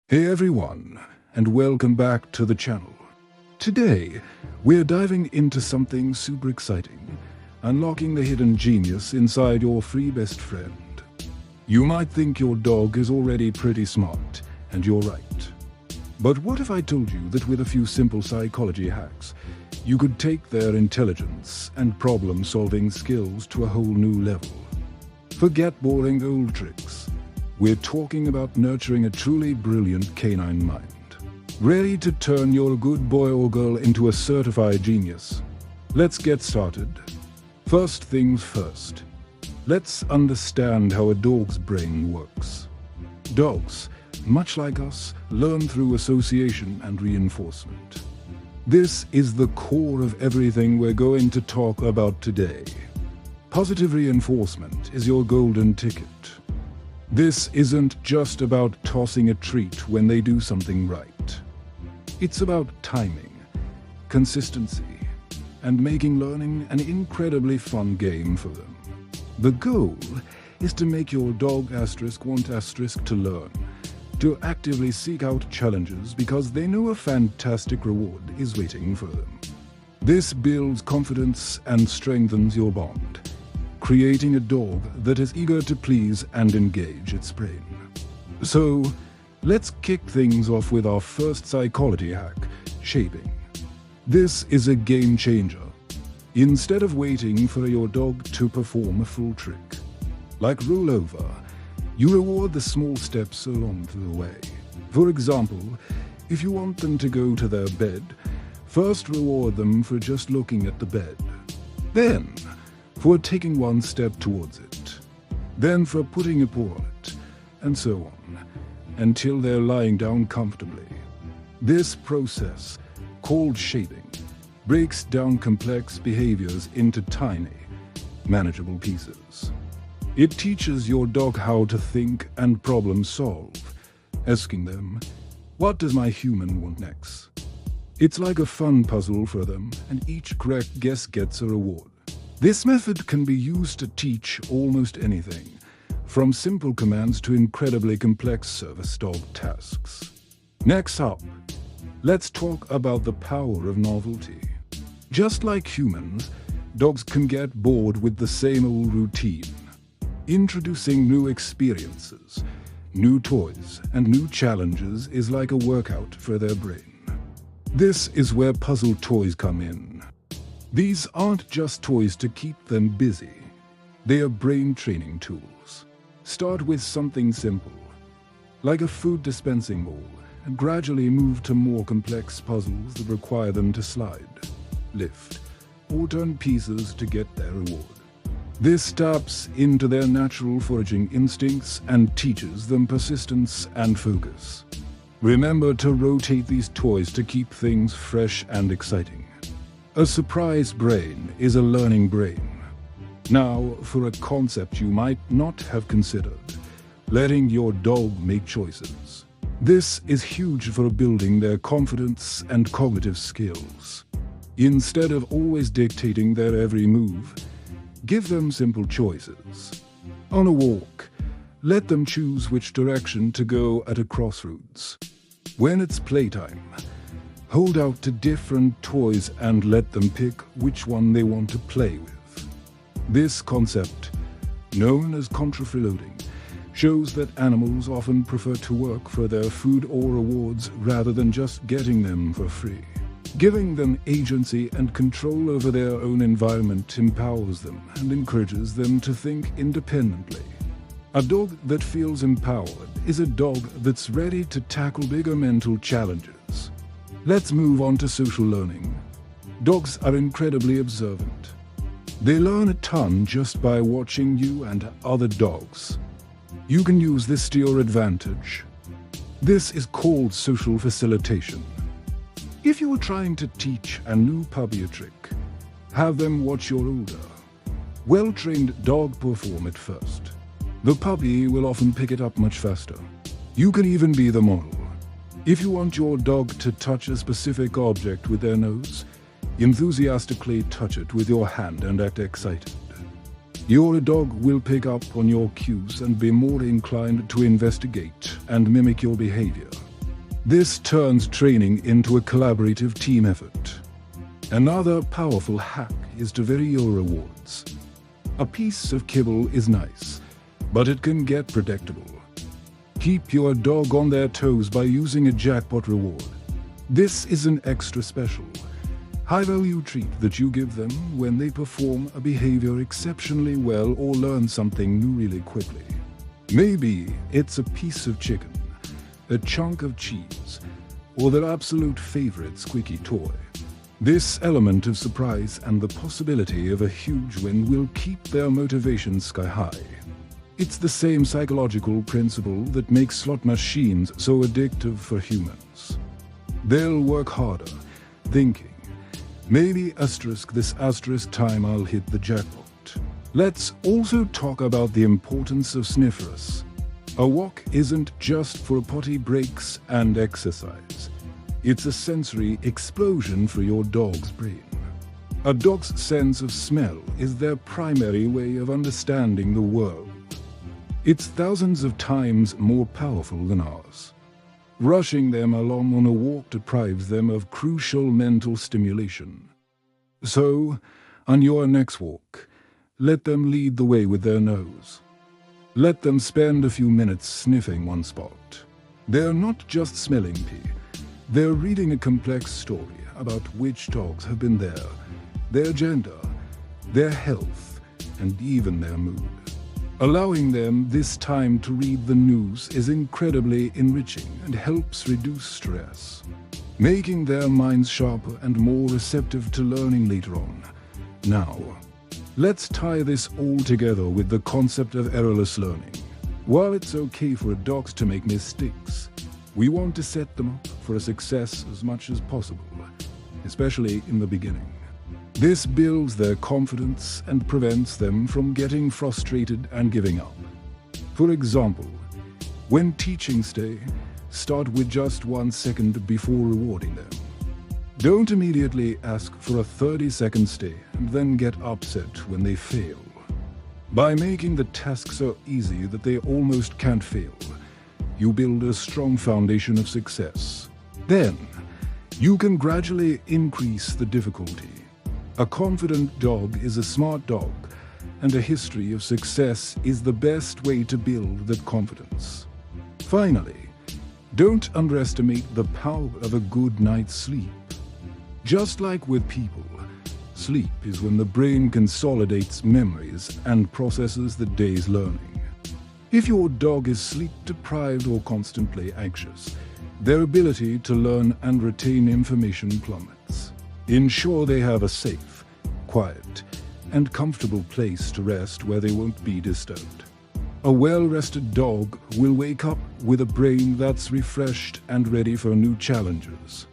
Hey everyone, and welcome back to the channel. Today, we're diving into something super exciting, unlocking the hidden genius inside your free best friend. You might think your dog is already pretty smart, and you're right. But what if I told you that with a few simple psychology hacks, you could take their intelligence and problem-solving skills to a whole new level? Forget boring old tricks. We're talking about nurturing a truly brilliant canine mind. Ready to turn your good boy or girl into a certified genius? Let's get started. First things first. Let's understand how a dog's brain works. Dogs, much like us, learn through association and reinforcement. This is the core of everything we're going to talk about today. Positive reinforcement is your golden ticket. This isn't just about tossing a treat when they do something right. It's about timing, consistency, and making learning an incredibly fun game for them. The goal is to make your dog want to learn, to actively seek out challenges because they know a fantastic reward is waiting for them. This builds confidence and strengthens your bond, creating a dog that is eager to please and engage its brain. So, let's kick things off with our first psychology hack, shaping. This is a game changer. Instead of waiting for your dog to perform a full trick, like roll over, you reward the small steps along the way. For example, if you want them to go to their bed, first reward them for just looking at the bed. Then, for taking one step towards it, then for putting a paw on it, and so on, until they're lying down comfortably. This process, called shaping, breaks down complex behaviors into tiny, manageable pieces. It teaches your dog how to think and problem solve, asking them, "What does my human want next?" It's like a fun puzzle for them, and each correct guess gets a reward. This method can be used to teach almost anything, from simple commands to incredibly complex service dog tasks. Next up, let's talk about the power of novelty. Just like humans, dogs can get bored with the same old routine. Introducing new experiences, new toys, and new challenges is like a workout for their brain. This is where puzzle toys come in. These aren't just toys to keep them busy. They are brain training tools. Start with something simple, like a food dispensing bowl, and gradually move to more complex puzzles that require them to slide, lift, or turn pieces to get their reward. This taps into their natural foraging instincts and teaches them persistence and focus. Remember to rotate these toys to keep things fresh and exciting. A surprise brain is a learning brain. Now, for a concept you might not have considered, letting your dog make choices. This is huge for building their confidence and cognitive skills. Instead of always dictating their every move, give them simple choices. On a walk, let them choose which direction to go at a crossroads. When it's playtime, hold out to different toys and let them pick which one they want to play with. This concept, known as contra-free loading, shows that animals often prefer to work for their food or rewards rather than just getting them for free. Giving them agency and control over their own environment empowers them and encourages them to think independently. A dog that feels empowered is a dog that's ready to tackle bigger mental challenges. Let's move on to social learning. Dogs are incredibly observant. They learn a ton just by watching you and other dogs. You can use this to your advantage. This is called social facilitation. If you were trying to teach a new puppy a trick, have them watch your older, well-trained dog perform it first. The puppy will often pick it up much faster. You can even be the model. If you want your dog to touch a specific object with their nose, enthusiastically touch it with your hand and act excited. Your dog will pick up on your cues and be more inclined to investigate and mimic your behavior. This turns training into a collaborative team effort. Another powerful hack is to vary your rewards. A piece of kibble is nice, but it can get predictable. Keep your dog on their toes by using a jackpot reward. This is an extra special, high-value treat that you give them when they perform a behavior exceptionally well or learn something new really quickly. Maybe it's a piece of chicken, a chunk of cheese, or their absolute favorite squeaky toy. This element of surprise and the possibility of a huge win will keep their motivation sky high. It's the same psychological principle that makes slot machines so addictive for humans. They'll work harder, thinking, maybe this time I'll hit the jackpot. Let's also talk about the importance of sniffers. A walk isn't just for potty breaks and exercise. It's a sensory explosion for your dog's brain. A dog's sense of smell is their primary way of understanding the world. It's thousands of times more powerful than ours. Rushing them along on a walk deprives them of crucial mental stimulation. So, on your next walk, let them lead the way with their nose. Let them spend a few minutes sniffing one spot. They're not just smelling pee. They're reading a complex story about which dogs have been there, their gender, their health, and even their mood. Allowing them this time to read the news is incredibly enriching and helps reduce stress, making their minds sharper and more receptive to learning later on. Now, let's tie this all together with the concept of errorless learning. While it's okay for dogs to make mistakes, we want to set them up for a success as much as possible, especially in the beginning. This builds their confidence and prevents them from getting frustrated and giving up. For example, when teaching stay, start with just 1 second before rewarding them. Don't immediately ask for a 30-second stay and then get upset when they fail. By making the task so easy that they almost can't fail, you build a strong foundation of success. Then, you can gradually increase the difficulty. A confident dog is a smart dog, and a history of success is the best way to build that confidence. Finally, don't underestimate the power of a good night's sleep. Just like with people, sleep is when the brain consolidates memories and processes the day's learning. If your dog is sleep-deprived or constantly anxious, their ability to learn and retain information plummets. Ensure they have a safe, quiet, and comfortable place to rest where they won't be disturbed. A well-rested dog will wake up with a brain that's refreshed and ready for new challenges.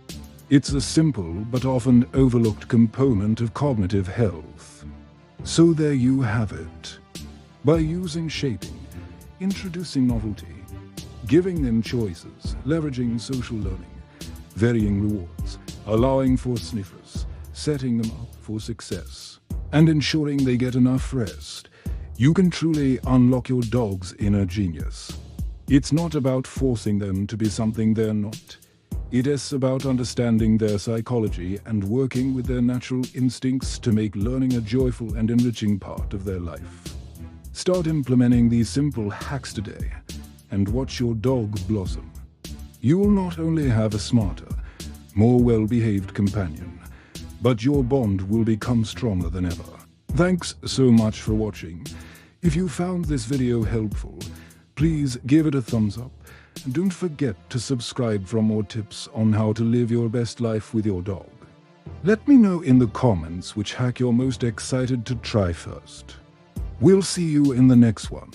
It's a simple but often overlooked component of cognitive health. So there you have it. By using shaping, introducing novelty, giving them choices, leveraging social learning, varying rewards, allowing for sniffers, setting them up for success, and ensuring they get enough rest, you can truly unlock your dog's inner genius. It's not about forcing them to be something they're not. It is about understanding their psychology and working with their natural instincts to make learning a joyful and enriching part of their life. Start implementing these simple hacks today and watch your dog blossom. You will not only have a smarter, more well-behaved companion, but your bond will become stronger than ever. Thanks so much for watching. If you found this video helpful, please give it a thumbs up and don't forget to subscribe for more tips on how to live your best life with your dog. Let me know in the comments which hack you're most excited to try first. We'll see you in the next one.